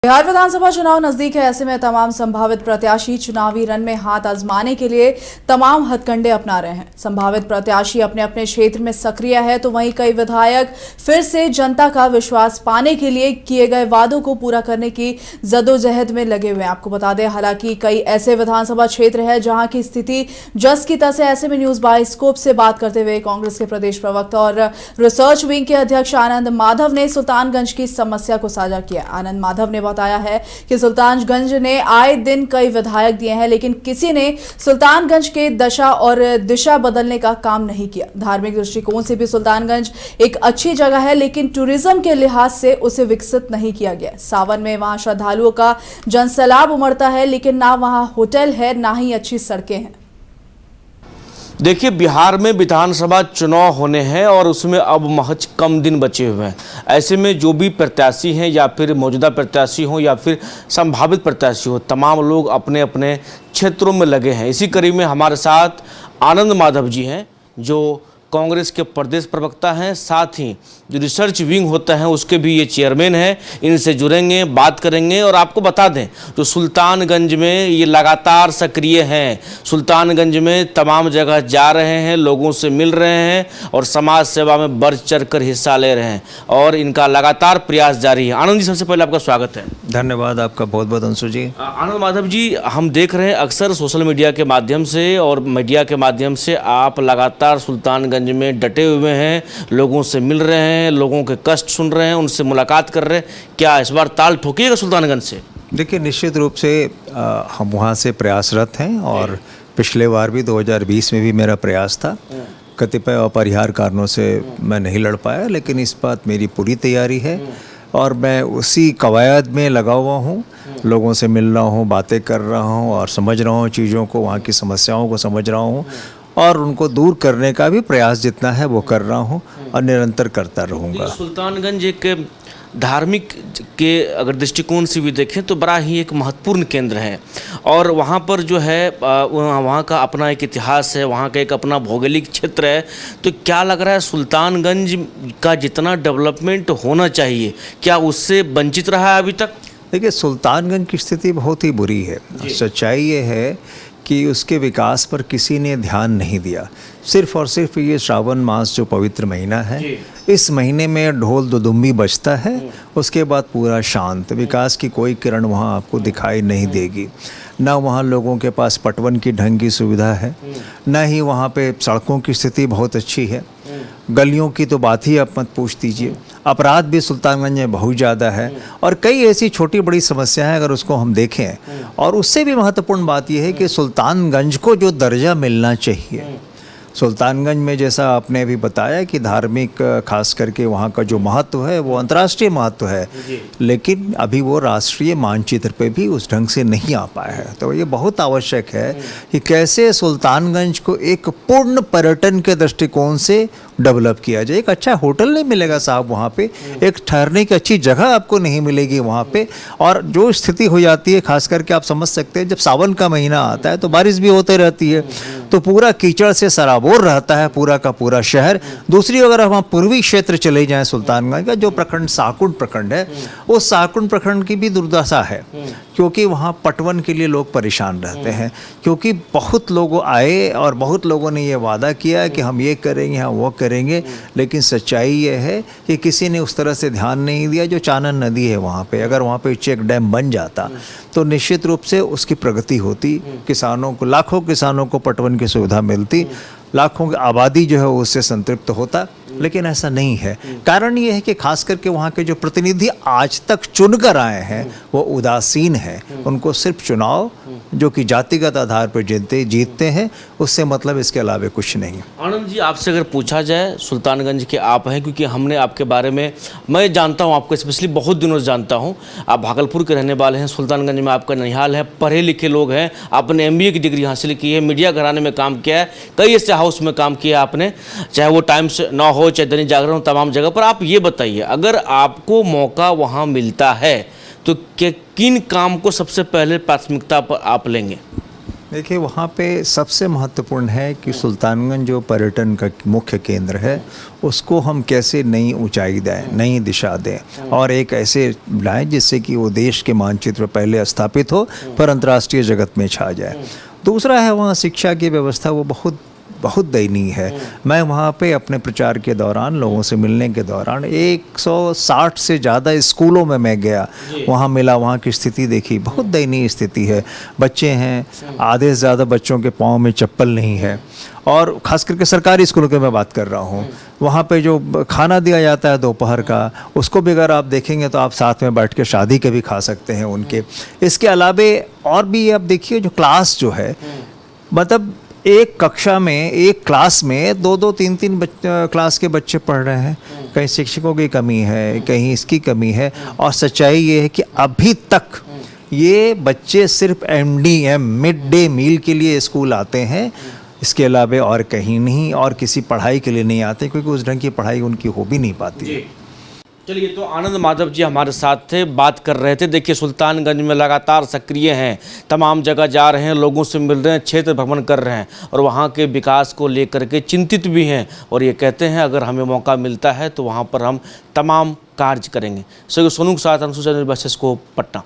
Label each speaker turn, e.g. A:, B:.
A: बिहार विधानसभा चुनाव नजदीक है। ऐसे में तमाम संभावित प्रत्याशी चुनावी रण में हाथ आजमाने के लिए तमाम हथकंडे अपना रहे हैं। संभावित प्रत्याशी अपने अपने क्षेत्र में सक्रिय है, तो वहीं कई विधायक फिर से जनता का विश्वास पाने के लिए किए गए वादों को पूरा करने की जद्दोजहद में लगे हुए हैं। आपको बता दें, हालांकि कई ऐसे विधानसभा क्षेत्र है जहां की स्थिति जस की तस है। ऐसे में न्यूज बाइस्कोप से बात करते हुए कांग्रेस के प्रदेश प्रवक्ता और रिसर्च विंग के अध्यक्ष आनंद माधव ने सुल्तानगंज की समस्या को साझा किया। आनंद माधव ने बताया है कि सुल्तानगंज ने आए दिन कई विधायक दिए हैं, लेकिन किसी ने सुल्तानगंज के दशा और दिशा बदलने का काम नहीं किया। धार्मिक दृष्टिकोण से भी सुल्तानगंज एक अच्छी जगह है, लेकिन टूरिज्म के लिहाज से उसे विकसित नहीं किया गया। सावन में वहां श्रद्धालुओं का जनसैलाब उमड़ता है, लेकिन ना वहां होटल है, ना ही अच्छी सड़कें हैं।
B: देखिए, बिहार में विधानसभा चुनाव होने हैं और उसमें अब महज कम दिन बचे हुए हैं। ऐसे में जो भी प्रत्याशी हैं, या फिर मौजूदा प्रत्याशी हों या फिर संभावित प्रत्याशी हो, तमाम लोग अपने अपने क्षेत्रों में लगे हैं। इसी कड़ी में हमारे साथ आनंद माधव जी हैं, जो कांग्रेस के प्रदेश प्रवक्ता हैं, साथ ही जो रिसर्च विंग होता है उसके भी ये चेयरमैन हैं। इनसे जुड़ेंगे, बात करेंगे और आपको बता दें, जो सुल्तानगंज में ये लगातार सक्रिय हैं। सुल्तानगंज में तमाम जगह जा रहे हैं, लोगों से मिल रहे हैं और समाज सेवा में बढ़ चढ़ कर हिस्सा ले रहे हैं और इनका लगातार प्रयास जारी है। आनंद जी, सबसे पहले आपका स्वागत है।
C: धन्यवाद आपका बहुत बहुत अंशु जी।
B: आनंद माधव जी, हम देख रहे हैं अक्सर सोशल मीडिया के माध्यम से और मीडिया के माध्यम से आप लगातार सुल्तानगंज में डटे हुए हैं, लोगों से मिल रहे हैं, लोगों के कष्ट सुन रहे हैं, उनसे मुलाकात कर रहे हैं। क्या इस बार ताल ठोकिएगा सुल्तानगंज से?
C: देखिए, निश्चित रूप से हम वहाँ से प्रयासरत हैं और पिछले बार भी 2020 में भी मेरा प्रयास था। कतिपय अपरिहार्य कारणों से मैं नहीं लड़ पाया, लेकिन इस बात मेरी पूरी तैयारी है और मैं उसी कवायद में लगा हुआ हूँ। लोगों से मिल रहा हूँ, बातें कर रहा हूँ और समझ रहा हूँ चीज़ों को, वहाँ की समस्याओं को समझ रहा हूँ और उनको दूर करने का भी प्रयास जितना है वो कर रहा हूँ और निरंतर करता रहूँगा।
B: सुल्तानगंज एक धार्मिक के अगर दृष्टिकोण से भी देखें तो बड़ा ही एक महत्वपूर्ण केंद्र है और वहाँ पर जो है वहाँ का अपना एक इतिहास है, वहाँ का एक अपना भौगोलिक क्षेत्र है। तो क्या लग रहा है, सुल्तानगंज का जितना डेवलपमेंट होना चाहिए, क्या उससे वंचित रहा है अभी तक?
C: देखिए, सुल्तानगंज की स्थिति बहुत ही बुरी है। सच्चाई ये है कि उसके विकास पर किसी ने ध्यान नहीं दिया। सिर्फ और सिर्फ ये श्रावण मास जो पवित्र महीना है, इस महीने में ढोल दुदुम्बी बजता है, उसके बाद पूरा शांत। विकास की कोई किरण वहाँ आपको दिखाई नहीं देगी। ना वहाँ लोगों के पास पटवन की ढंग की सुविधा है, ना ही वहाँ पे सड़कों की स्थिति बहुत अच्छी है। गलियों की तो बात ही आप मत पूछ दीजिए। अपराध भी सुल्तानगंज में बहुत ज़्यादा है और कई ऐसी छोटी बड़ी समस्याएं अगर उसको हम देखें। और उससे भी महत्वपूर्ण बात यह है कि सुल्तानगंज को जो दर्जा मिलना चाहिए, सुल्तानगंज में जैसा आपने भी बताया कि धार्मिक खास करके वहाँ का जो महत्व है वो अंतर्राष्ट्रीय महत्व है, लेकिन अभी वो राष्ट्रीय मानचित्र पे भी उस ढंग से नहीं आ पाया है। तो ये बहुत आवश्यक है कि कैसे सुल्तानगंज को एक पूर्ण पर्यटन के दृष्टिकोण से डेवलप किया जाए। एक अच्छा होटल नहीं मिलेगा साहब वहाँ पे, एक ठहरने की अच्छी जगह आपको नहीं मिलेगी वहाँ पे। और जो स्थिति हो जाती है, खास करके आप समझ सकते हैं, जब सावन का महीना आता है तो बारिश भी होते रहती है, तो पूरा कीचड़ से सराबोर रहता है पूरा का पूरा शहर। दूसरी अगर हम पूर्वी क्षेत्र चले जाएं, सुल्तानगंज का जो प्रखंड साकुंड प्रखंड है, उस साकुंड प्रखंड की भी दुर्दशा है, क्योंकि वहाँ पटवन के लिए लोग परेशान रहते हैं। क्योंकि बहुत लोग आए और बहुत लोगों ने ये वादा किया कि हम ये करेंगे, हम वो करेंगे, लेकिन सच्चाई ये है कि किसी ने उस तरह से ध्यान नहीं दिया। जो चानन नदी है वहाँ पे, अगर वहाँ पे चेक डैम बन जाता तो निश्चित रूप से उसकी प्रगति होती, किसानों को, लाखों किसानों को पटवन की सुविधा मिलती, लाखों की आबादी जो है उससे संतृप्त होता। लेकिन ऐसा नहीं है। कारण ये है कि खास करके वहाँ के जो प्रतिनिधि आज तक चुनकर आए हैं वो उदासीन हैं। उनको सिर्फ चुनाव जो कि जातिगत आधार पर जीतते हैं, उससे मतलब इसके अलावा कुछ नहीं।
B: आनंद जी, आपसे अगर पूछा जाए, सुल्तानगंज के आप हैं, क्योंकि हमने आपके बारे में, मैं जानता हूँ आपको स्पेशली बहुत दिनों से जानता हूँ। आप भागलपुर के रहने वाले हैं, सुल्तानगंज में आपका ननिहाल है, पढ़े लिखे लोग हैं, आपने MBA की डिग्री हासिल की है, मीडिया घराने में काम किया है, कई ऐसे हाउस में काम किया आपने, चाहे वो टाइम्स नाउ हो, चाहे दैनिक जागरण हो, तमाम जगह पर। आप ये बताइए, अगर आपको मौका वहाँ मिलता है तो किन काम को सबसे पहले प्राथमिकता पर आप लेंगे?
C: देखिए वहाँ पे सबसे महत्वपूर्ण है कि सुल्तानगंज जो पर्यटन का मुख्य केंद्र है उसको हम कैसे नई ऊंचाई दें, नई दिशा दें और एक ऐसे लाएं जिससे कि वो देश के मानचित्र पर पहले स्थापित हो पर अंतर्राष्ट्रीय जगत में छा जाए। दूसरा है वहाँ शिक्षा की व्यवस्था, वो बहुत दयनीय है। मैं वहाँ पे अपने प्रचार के दौरान लोगों से मिलने के दौरान 160 से ज़्यादा स्कूलों में मैं गया, वहाँ मिला, वहाँ की स्थिति देखी, बहुत दयनीय स्थिति है। बच्चे हैं, आधे से ज़्यादा बच्चों के पाँव में चप्पल नहीं है और ख़ास करके सरकारी स्कूलों की मैं बात कर रहा हूँ। वहाँ पे जो खाना दिया जाता है दोपहर का, उसको भी अगर आप देखेंगे तो आप साथ में बैठ के शादी के भी खा सकते हैं उनके। इसके अलावे और भी आप देखिए जो क्लास जो है, मतलब एक कक्षा में, एक क्लास में 2-2 3-3 क्लास के बच्चे पढ़ रहे हैं। कहीं शिक्षकों की कमी है, कहीं इसकी कमी है और सच्चाई ये है कि अभी तक ये बच्चे सिर्फ MDM मिड डे मील के लिए स्कूल आते हैं, इसके अलावा और कहीं नहीं, और किसी पढ़ाई के लिए नहीं आते क्योंकि उस ढंग की पढ़ाई उनकी हो भी नहीं पाती है।
B: चलिए, तो आनंद माधव जी हमारे साथ थे, बात कर रहे थे। देखिए सुल्तानगंज में लगातार सक्रिय हैं, तमाम जगह जा रहे हैं, लोगों से मिल रहे हैं, क्षेत्र भ्रमण कर रहे हैं और वहाँ के विकास को लेकर के चिंतित भी हैं और ये कहते हैं अगर हमें मौका मिलता है तो वहाँ पर हम तमाम कार्य करेंगे। सोनू के साथ अंशु चंद्र बसेस को पटना।